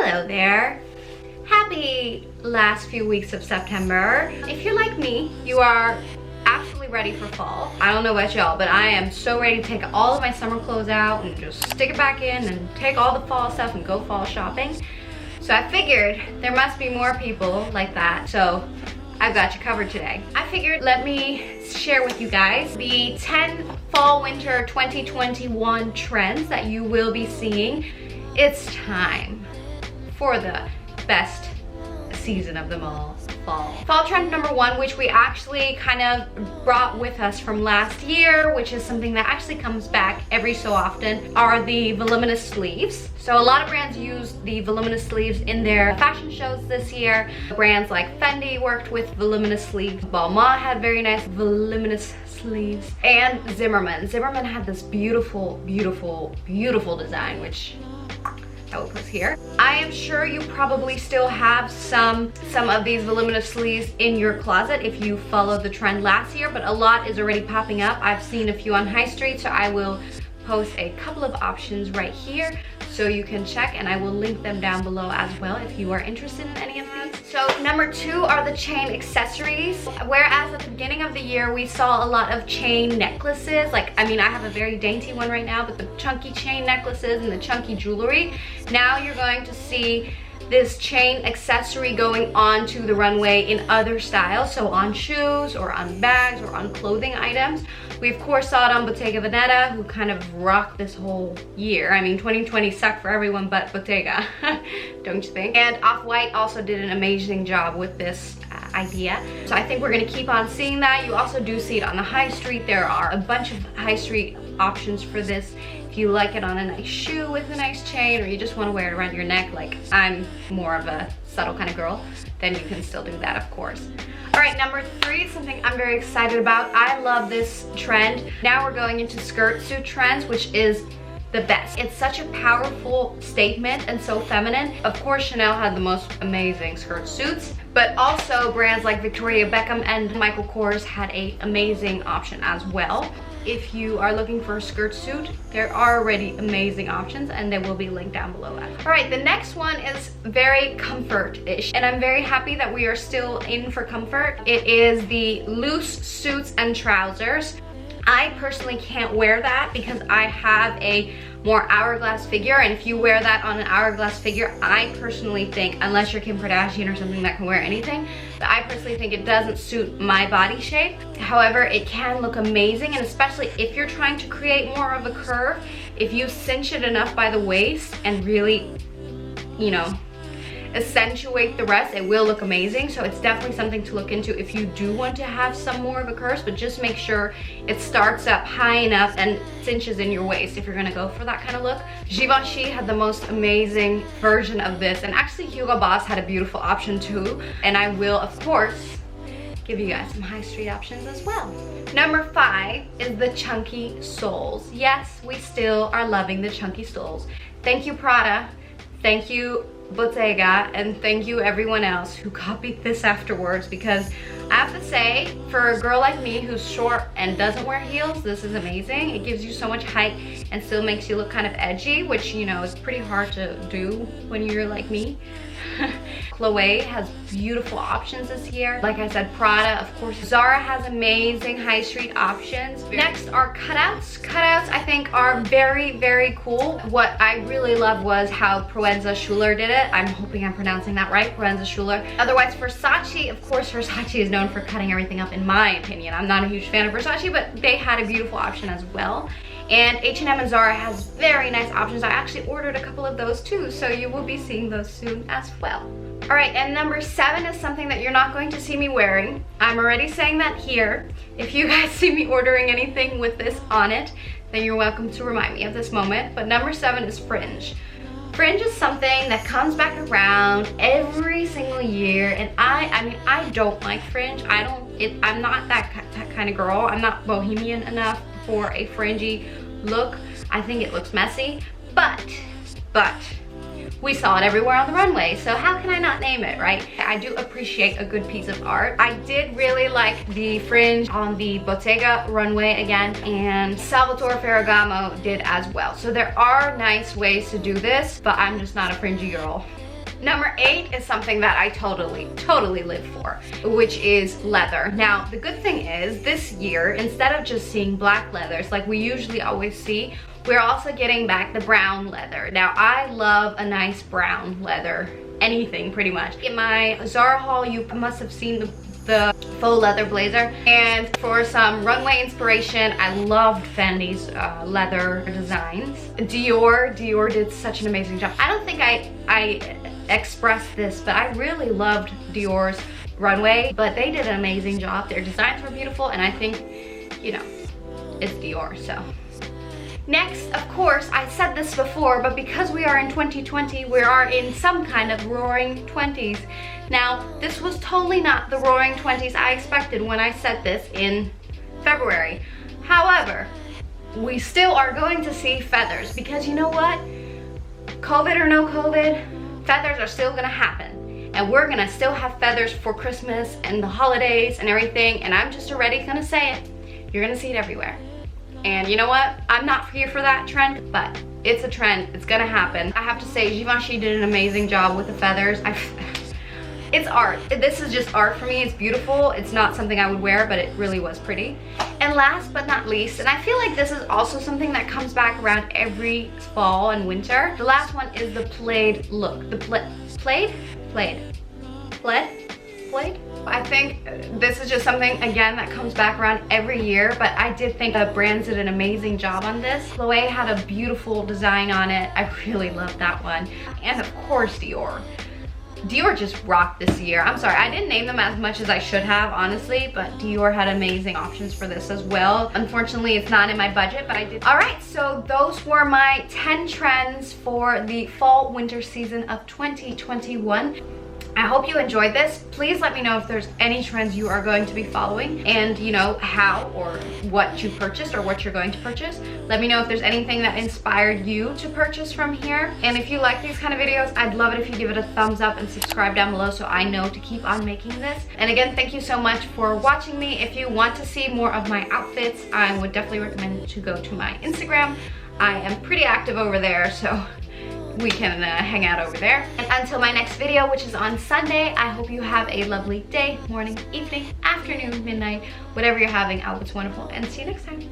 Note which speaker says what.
Speaker 1: Hello there. Happy last few weeks of September. If you're like me, you are absolutely ready for fall. I don't know about y'all, but I am so ready to take all of my summer clothes out and just stick it back in and take all the fall stuff and go fall shopping. So I figured there must be more people like that. So I've got you covered today. I figured let me share with you guys the 10 fall winter 2021 trends that you will be seeing. It's time for the best season of them all, fall. Fall trend number 1, which we actually kind of brought with us from last year, which is something that actually comes back every so often, are the voluminous sleeves. So a lot of brands use the voluminous sleeves in their fashion shows this year. Brands like Fendi worked with voluminous sleeves. Balmain had very nice voluminous sleeves. And Zimmermann had this beautiful, beautiful, beautiful design, which I will put here. I am sure you probably still have some of these voluminous sleeves in your closet if you followed the trend last year, but a lot is already popping up. I've seen a few on High Street, so I will post a couple of options right here so you can check, and I will link them down below as well if you are interested in any of these. So number 2 are the chain accessories. Whereas at the beginning of the year we saw a lot of chain necklaces, like I have a very dainty one right now, but the chunky chain necklaces and the chunky jewelry. Now you're going to see this chain accessory going on to the runway in other styles, so on shoes or on bags or on clothing items. We of course saw it on Bottega Veneta, who kind of rocked this whole year. 2020 sucked for everyone but Bottega, don't you think? And Off-White also did an amazing job with this idea. So I think we're gonna keep on seeing that. You also do see it on the High Street. There are a bunch of High Street options for this. If you like it on a nice shoe with a nice chain, or you just want to wear it around your neck, like I'm more of a subtle kind of girl, then you can still do that, of course. All right, number 3 is something I'm very excited about. I love this trend. Now we're going into skirt suit trends, which is the best. It's such a powerful statement and so feminine. Of course, Chanel had the most amazing skirt suits, but also brands like Victoria Beckham and Michael Kors had an amazing option as well. If you are looking for a skirt suit, there are already amazing options and they will be linked down below that. All right, the next one is very comfort-ish, and I'm very happy that we are still in for comfort. It is the loose suits and trousers. I personally can't wear that because I have a more hourglass figure, and if you wear that on an hourglass figure, I personally think, unless you're Kim Kardashian or something that can wear anything, but I personally think it doesn't suit my body shape. However, it can look amazing, and especially if you're trying to create more of a curve, if you cinch it enough by the waist and really, accentuate the rest, it will look amazing. So it's definitely something to look into if you do want to have some more of a curve, but just make sure it starts up high enough and cinches in your waist if you're gonna go for that kind of look. Givenchy had the most amazing version of this, and actually Hugo Boss had a beautiful option too, and I will of course give you guys some High Street options as well. Number 5 is the chunky soles. Yes, we still are loving the chunky soles. Thank you Prada, thank you Bottega, and thank you everyone else who copied this afterwards, because I have to say, for a girl like me who's short and doesn't wear heels, this is amazing. It gives you so much height and still makes you look kind of edgy, which is pretty hard to do when you're like me. Chloe has beautiful options this year. Like I said, Prada, of course. Zara has amazing High Street options. Next are cutouts. Cutouts I think are very, very cool. What I really love was how Proenza Schuler did it. I'm hoping I'm pronouncing that right, Proenza Schuler. Otherwise, Versace, of course, Versace is known for cutting everything up, in my opinion. I'm not a huge fan of Versace, but they had a beautiful option as well. And H&M and Zara has very nice options. I actually ordered a couple of those too, so you will be seeing those soon as well. All right, and number 7 is something that you're not going to see me wearing. I'm already saying that here. If you guys see me ordering anything with this on it, then you're welcome to remind me of this moment. But number 7 is Fringe. Fringe is something that comes back around every single year, and I don't like Fringe. I'm not that kind of girl. I'm not bohemian enough for a fringy look. I think it looks messy, but we saw it everywhere on the runway, so how can I not name it, right? I do appreciate a good piece of art. I did really like the fringe on the Bottega runway again, and Salvatore Ferragamo did as well. So there are nice ways to do this, but I'm just not a fringy girl. Number 8 is something that I totally live for, which is leather. Now, the good thing is this year, instead of just seeing black leathers like we usually always see, we're also getting back the brown leather. Now, I love a nice brown leather, anything pretty much. In my Zara haul, you must have seen the faux leather blazer, and for some runway inspiration, I loved Fendi's leather designs. Dior did such an amazing job. I don't think I expressed this, but I really loved Dior's runway, but they did an amazing job. Their designs were beautiful, and I think, you know, it's Dior, so. Next, of course, I said this before, but because we are in 2020, we are in some kind of roaring 20s. Now, this was totally not the roaring 20s I expected when I said this in February. However, we still are going to see feathers because you know what? COVID or no COVID, feathers are still gonna happen. And we're gonna still have feathers for Christmas and the holidays and everything, and I'm just already gonna say it. You're gonna see it everywhere. And you know what? I'm not here for that trend, but it's a trend. It's gonna happen. I have to say, Givenchy did an amazing job with the feathers. It's art. This is just art for me. It's beautiful. It's not something I would wear, but it really was pretty. And last but not least, and I feel like this is also something that comes back around every fall and winter. The last one is the plaid look. The plaid? I think this is just something, again, that comes back around every year, but I did think the brands did an amazing job on this. Chloe had a beautiful design on it. I really loved that one. And of course, Dior. Dior just rocked this year. I'm sorry, I didn't name them as much as I should have, honestly, but Dior had amazing options for this as well. Unfortunately, it's not in my budget, but I did. All right, so those were my 10 trends for the fall winter season of 2021. I hope you enjoyed this. Please let me know if there's any trends you are going to be following and you know how or what you purchased or what you're going to purchase. Let me know if there's anything that inspired you to purchase from here. And if you like these kind of videos, I'd love it if you give it a thumbs up and subscribe down below so I know to keep on making this. And again, thank you so much for watching me. If you want to see more of my outfits, I would definitely recommend to go to my Instagram. I am pretty active over there, so we can hang out over there. And until my next video, which is on Sunday, I hope you have a lovely day, morning, evening, afternoon, midnight, whatever you're having. I hope it's wonderful, and see you next time.